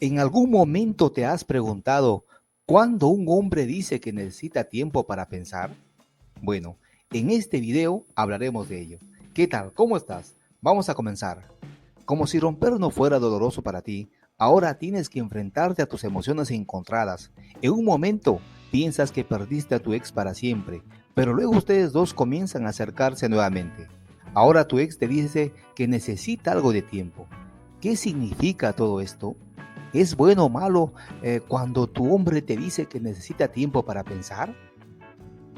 ¿En algún momento te has preguntado cuándo un hombre dice que necesita tiempo para pensar? Bueno, en este video hablaremos de ello. ¿Qué tal? ¿Cómo estás? Vamos a comenzar. Como si romper no fuera doloroso para ti, ahora tienes que enfrentarte a tus emociones encontradas. En un momento piensas que perdiste a tu ex para siempre, pero luego ustedes dos comienzan a acercarse nuevamente. Ahora tu ex te dice que necesita algo de tiempo. ¿Qué significa todo esto? ¿Es bueno o malo cuando tu hombre te dice que necesita tiempo para pensar?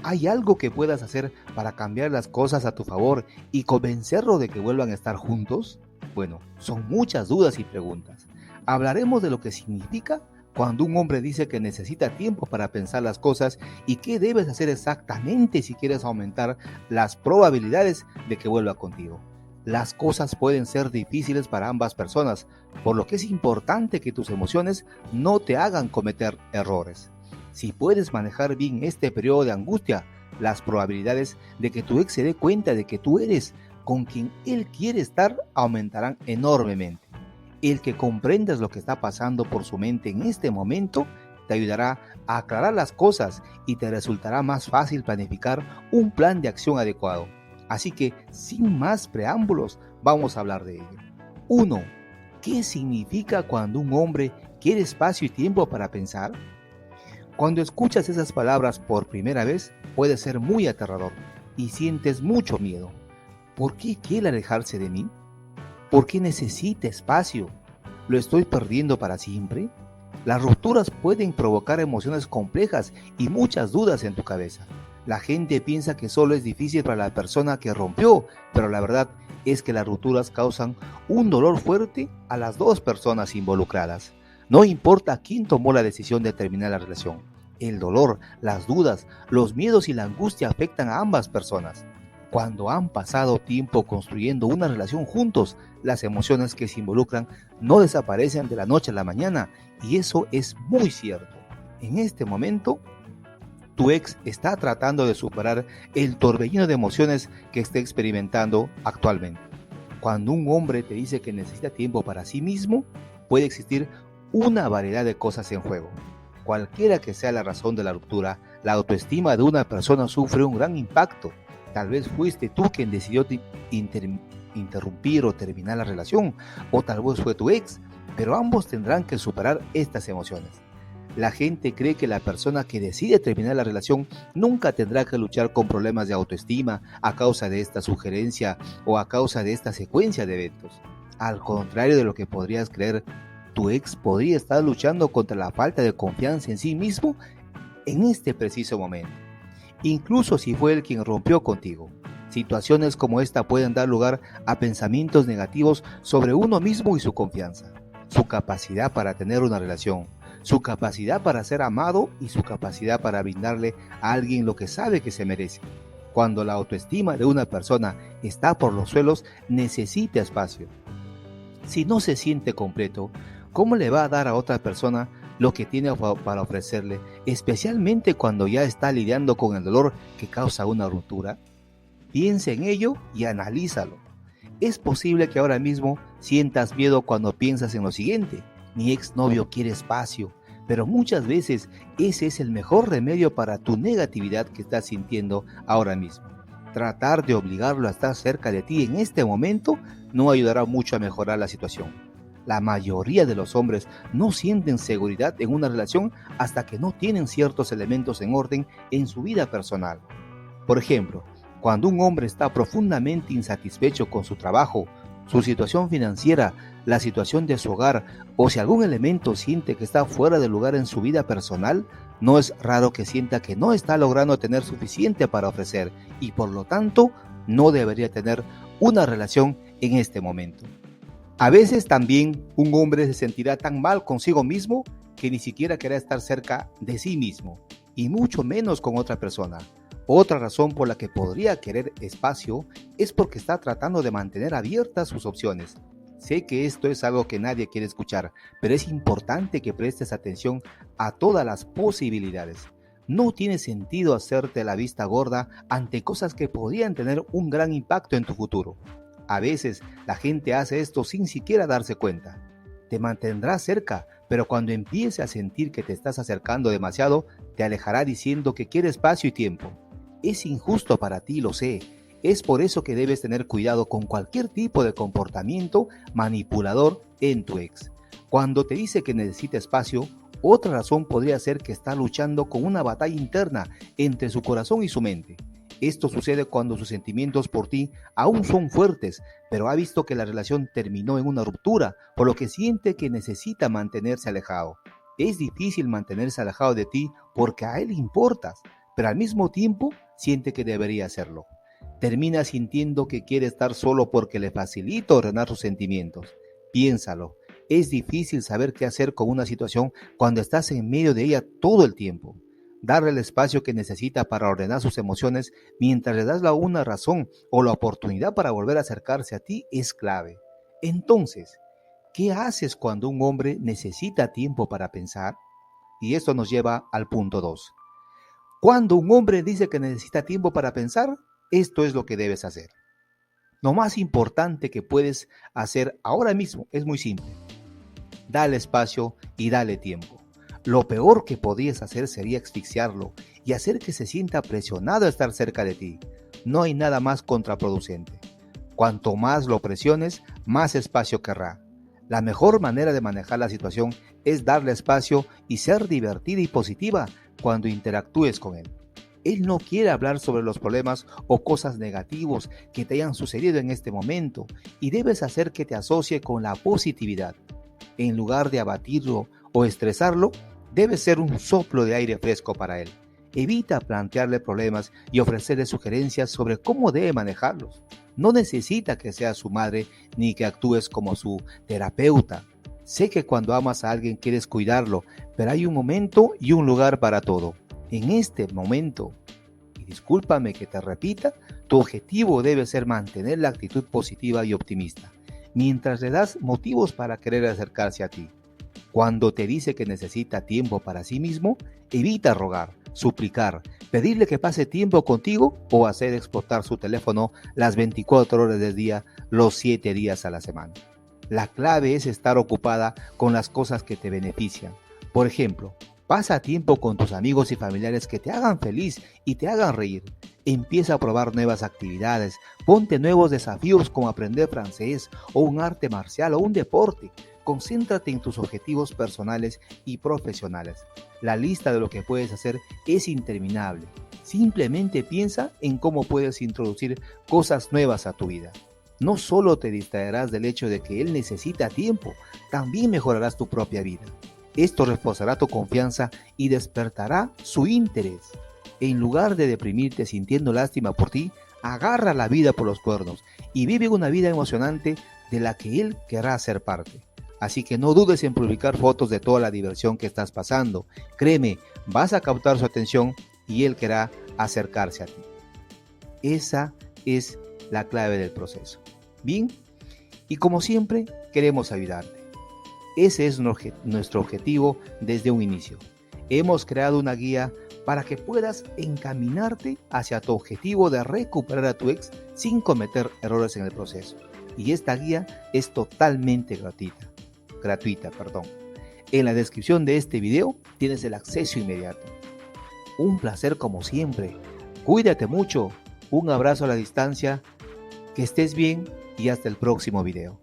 ¿Hay algo que puedas hacer para cambiar las cosas a tu favor y convencerlo de que vuelvan a estar juntos? Bueno, son muchas dudas y preguntas. Hablaremos de lo que significa cuando un hombre dice que necesita tiempo para pensar las cosas y qué debes hacer exactamente si quieres aumentar las probabilidades de que vuelva contigo. Las cosas pueden ser difíciles para ambas personas, por lo que es importante que tus emociones no te hagan cometer errores. Si puedes manejar bien este periodo de angustia, las probabilidades de que tu ex se dé cuenta de que tú eres con quien él quiere estar aumentarán enormemente. El que comprendas lo que está pasando por su mente en este momento te ayudará a aclarar las cosas y te resultará más fácil planificar un plan de acción adecuado. Así que, sin más preámbulos, vamos a hablar de ello. 1. ¿Qué significa cuando un hombre quiere espacio y tiempo para pensar? Cuando escuchas esas palabras por primera vez, puede ser muy aterrador y sientes mucho miedo. ¿Por qué quiere alejarse de mí? ¿Por qué necesita espacio? ¿Lo estoy perdiendo para siempre? Las rupturas pueden provocar emociones complejas y muchas dudas en tu cabeza. La gente piensa que solo es difícil para la persona que rompió, pero la verdad es que las rupturas causan un dolor fuerte a las dos personas involucradas. No importa quién tomó la decisión de terminar la relación. El dolor, las dudas, los miedos y la angustia afectan a ambas personas. Cuando han pasado tiempo construyendo una relación juntos, las emociones que se involucran no desaparecen de la noche a la mañana, y eso es muy cierto. En este momento, tu ex está tratando de superar el torbellino de emociones que está experimentando actualmente. Cuando un hombre te dice que necesita tiempo para sí mismo, puede existir una variedad de cosas en juego. Cualquiera que sea la razón de la ruptura, la autoestima de una persona sufre un gran impacto. Tal vez fuiste tú quien decidió interrumpir o terminar la relación, o tal vez fue tu ex, pero ambos tendrán que superar estas emociones. La gente cree que la persona que decide terminar la relación nunca tendrá que luchar con problemas de autoestima a causa de esta sugerencia o a causa de esta secuencia de eventos. Al contrario de lo que podrías creer, tu ex podría estar luchando contra la falta de confianza en sí mismo en este preciso momento, incluso si fue él quien rompió contigo. Situaciones como esta pueden dar lugar a pensamientos negativos sobre uno mismo y su confianza, su capacidad para tener una relación, su capacidad para ser amado y su capacidad para brindarle a alguien lo que sabe que se merece. Cuando la autoestima de una persona está por los suelos, necesita espacio. Si no se siente completo, ¿cómo le va a dar a otra persona lo que tiene para ofrecerle, especialmente cuando ya está lidiando con el dolor que causa una ruptura? Piensa en ello y analízalo. Es posible que ahora mismo sientas miedo cuando piensas en lo siguiente: mi exnovio quiere espacio, pero muchas veces ese es el mejor remedio para tu negatividad que estás sintiendo ahora mismo. Tratar de obligarlo a estar cerca de ti en este momento no ayudará mucho a mejorar la situación. La mayoría de los hombres no sienten seguridad en una relación hasta que no tienen ciertos elementos en orden en su vida personal. Por ejemplo, cuando un hombre está profundamente insatisfecho con su trabajo, su situación financiera, la situación de su hogar, o si algún elemento siente que está fuera de lugar en su vida personal, no es raro que sienta que no está logrando tener suficiente para ofrecer y por lo tanto no debería tener una relación en este momento. A veces también un hombre se sentirá tan mal consigo mismo que ni siquiera querrá estar cerca de sí mismo, y mucho menos con otra persona. Otra razón por la que podría querer espacio es porque está tratando de mantener abiertas sus opciones. Sé que esto es algo que nadie quiere escuchar, pero es importante que prestes atención a todas las posibilidades. No tiene sentido hacerte la vista gorda ante cosas que podrían tener un gran impacto en tu futuro. A veces la gente hace esto sin siquiera darse cuenta. Te mantendrás cerca, pero cuando empiece a sentir que te estás acercando demasiado, te alejará diciendo que quiere espacio y tiempo. Es injusto para ti, lo sé. Es por eso que debes tener cuidado con cualquier tipo de comportamiento manipulador en tu ex. Cuando te dice que necesita espacio, otra razón podría ser que está luchando con una batalla interna entre su corazón y su mente. Esto sucede cuando sus sentimientos por ti aún son fuertes, pero ha visto que la relación terminó en una ruptura, por lo que siente que necesita mantenerse alejado. Es difícil mantenerse alejado de ti porque a él importas, pero al mismo tiempo siente que debería hacerlo. Termina sintiendo que quiere estar solo porque le facilita ordenar sus sentimientos. Piénsalo, es difícil saber qué hacer con una situación cuando estás en medio de ella todo el tiempo. Darle el espacio que necesita para ordenar sus emociones mientras le das una razón o la oportunidad para volver a acercarse a ti es clave. Entonces, ¿qué haces cuando un hombre necesita tiempo para pensar? Y esto nos lleva al punto 2. Cuando un hombre dice que necesita tiempo para pensar, esto es lo que debes hacer. Lo más importante que puedes hacer ahora mismo es muy simple. Dale espacio y dale tiempo. Lo peor que podías hacer sería asfixiarlo y hacer que se sienta presionado a estar cerca de ti. No hay nada más contraproducente. Cuanto más lo presiones, más espacio querrá. La mejor manera de manejar la situación es darle espacio y ser divertida y positiva cuando interactúes con él. Él no quiere hablar sobre los problemas o cosas negativos que te hayan sucedido en este momento y debes hacer que te asocie con la positividad. En lugar de abatirlo o estresarlo, debe ser un soplo de aire fresco para él. Evita plantearle problemas y ofrecerle sugerencias sobre cómo debe manejarlos. No necesita que seas su madre ni que actúes como su terapeuta. Sé que cuando amas a alguien quieres cuidarlo, pero hay un momento y un lugar para todo. En este momento, y discúlpame que te repita, tu objetivo debe ser mantener la actitud positiva y optimista, mientras le das motivos para querer acercarse a ti. Cuando te dice que necesita tiempo para sí mismo, evita rogar, suplicar, pedirle que pase tiempo contigo o hacer explotar su teléfono las 24 horas del día, los 7 días a la semana. La clave es estar ocupada con las cosas que te benefician. Por ejemplo, pasa tiempo con tus amigos y familiares que te hagan feliz y te hagan reír. Empieza a probar nuevas actividades, ponte nuevos desafíos como aprender francés o un arte marcial o un deporte. Concéntrate en tus objetivos personales y profesionales. La lista de lo que puedes hacer es interminable. Simplemente piensa en cómo puedes introducir cosas nuevas a tu vida. No solo te distraerás del hecho de que él necesita tiempo, también mejorarás tu propia vida. Esto reforzará tu confianza y despertará su interés. En lugar de deprimirte sintiendo lástima por ti, agarra la vida por los cuernos y vive una vida emocionante de la que él querrá ser parte. Así que no dudes en publicar fotos de toda la diversión que estás pasando. Créeme, vas a captar su atención y él querrá acercarse a ti. Esa es la clave del proceso. Bien, y como siempre, queremos ayudarte. Ese es nuestro objetivo desde un inicio. Hemos creado una guía para que puedas encaminarte hacia tu objetivo de recuperar a tu ex sin cometer errores en el proceso. Y esta guía es totalmente gratuita. En la descripción de este video tienes el acceso inmediato. Un placer como siempre. Cuídate mucho. Un abrazo a la distancia. Que estés bien y hasta el próximo video.